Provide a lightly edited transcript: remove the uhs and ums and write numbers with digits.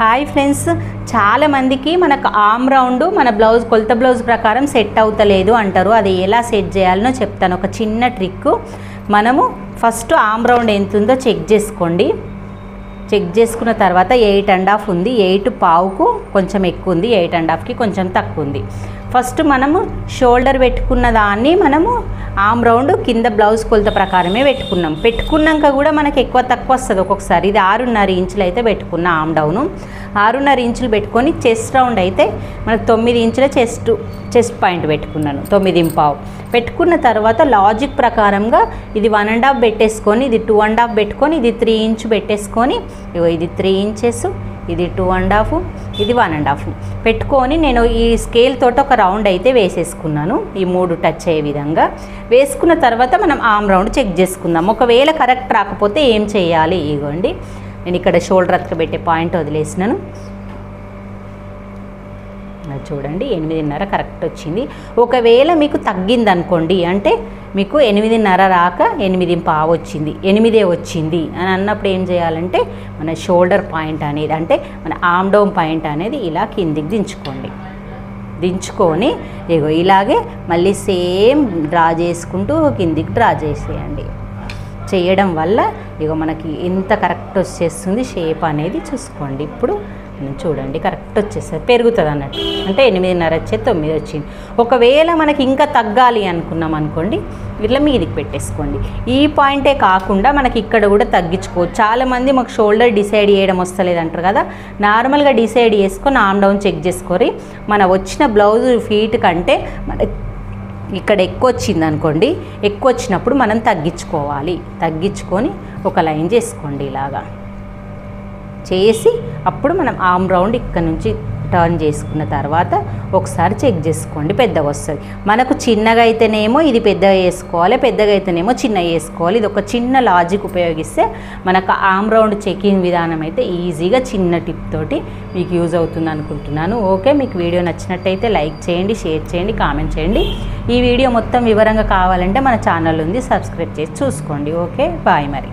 Hi friends, చాలామందికి మనకు arm round మన బ్లౌజ్ కొలత బ్లౌజ్ ప్రకారం సెట్ అవుతలేదు అంటారు. అది ఎలా సెట్ చేయాలనో చెప్తాను. ఒక చిన్న ట్రిక్. మనము ఫస్ట్ ఆర్మ్ రౌండ్ ఎంత ఉందో చెక్ చేసుకోండి. చెక్ చేసుకున్న తర్వాత 8.5 ఉంది. 8.5కు కొంచెం ఎక్కువ ఉంది, 8.5కి కొంచెం తక్కువ ఉంది. ఫస్ట్ మనము షోల్డర్ పెట్టుకున్న దాన్ని మనము ఆర్మ్ రౌండ్ కింద బ్లౌజ్ కొలత ప్రకారమే పెట్టుకున్నాక కూడా మనకి ఎక్కువ తక్కువ వస్తుంది ఒక్కొక్కసారి. ఇది 6.5 ఇంచులు అయితే పెట్టుకున్న ఆర్మ్ డౌను. 6.5 ఇంచులు పెట్టుకొని చెస్ట్ రౌండ్ అయితే మనకు 9 ఇంచుల చెస్ట్ పాయింట్ పెట్టుకున్నాను. 9.5 పెట్టుకున్న తర్వాత లాజిక్ ప్రకారంగా ఇది 1.5 పెట్టేసుకొని, ఇది 2.5 పెట్టుకొని, ఇది 3 ఇంచు పెట్టేసుకొని, ఇది 3 ఇంచెస్, ఇది 2.5, ఇది 1.5 పెట్టుకొని నేను ఈ స్కేల్ తోటి ఒక రౌండ్ అయితే వేసేసుకున్నాను. ఈ 3 టచ్ అయ్యే విధంగా వేసుకున్న తర్వాత మనం ఆర్మ్ రౌండ్ చెక్ చేసుకుందాం. ఒకవేళ కరెక్ట్ రాకపోతే ఏం చేయాలి? ఇగోండి, నేను ఇక్కడ షోల్డర్ అతకబెట్టే పాయింట్ వదిలేసినాను. చూడండి, 8.5 కరెక్ట్ వచ్చింది. ఒకవేళ మీకు తగ్గిందనుకోండి, అంటే మీకు 8.5 రాక 8.5 వచ్చింది, 8 వచ్చింది అని అన్నప్పుడు ఏం చేయాలంటే మన షోల్డర్ పాయింట్ అనేది, అంటే మన ఆర్మ్ డౌన్ పాయింట్ అనేది ఇలా కిందికి దించుకొని ఇగో ఇలాగే మళ్ళీ సేమ్ డ్రా చేసుకుంటూ కిందికి డ్రా చేసేయండి. చేయడం వల్ల ఇగో మనకి ఎంత కరెక్ట్ వచ్చేస్తుంది షేప్ అనేది చూసుకోండి. ఇప్పుడు చూడండి, కరెక్ట్ వచ్చేస్తుంది, పెరుగుతుంది అన్నట్టు. అంటే 8.5 వచ్చేది 9 వచ్చింది. ఒకవేళ మనకి ఇంకా తగ్గాలి అనుకున్నాం అనుకోండి, ఇట్లా మీదికి పెట్టేసుకోండి. ఈ పాయింటే కాకుండా మనకి ఇక్కడ కూడా తగ్గించుకోవచ్చు. చాలామంది మాకు షోల్డర్ డిసైడ్ చేయడం వస్తలేదు అంటారు కదా, నార్మల్గా డిసైడ్ చేసుకొని ఆర్మ్ డౌన్ చెక్ చేసుకొని మన వచ్చిన బ్లౌజ్ ఫీట్ కంటే మన ఇక్కడ ఎక్కువ వచ్చింది అనుకోండి, ఎక్కువ వచ్చినప్పుడు మనం తగ్గించుకొని ఒక లైన్ చేసుకోండి. ఇలాగా చేసి అప్పుడు మనం ఆర్మ్ రౌండ్ ఇక్కడ నుంచి టర్న్ చేసుకున్న తర్వాత ఒకసారి చెక్ చేసుకోండి, పెద్దగా వస్తుంది. మనకు చిన్నగా అయితేనేమో ఇది పెద్దగా వేసుకోవాలి, పెద్దగా అయితేనేమో చిన్నగా వేసుకోవాలి. ఇది ఒక చిన్న లాజిక్ ఉపయోగిస్తే మనకు ఆర్మ్ రౌండ్ చెకింగ్ విధానం అయితే ఈజీగా చిన్న టిప్ తోటి మీకు యూజ్ అవుతుంది అనుకుంటున్నాను. ఓకే, మీకు వీడియో నచ్చినట్టయితే లైక్ చేయండి, షేర్ చేయండి, కామెంట్ చేయండి. ఈ వీడియో మొత్తం వివరంగా కావాలంటే మన ఛానల్ ఉంది, సబ్స్క్రైబ్ చేసి చూసుకోండి. ఓకే, బాయ్ మరి.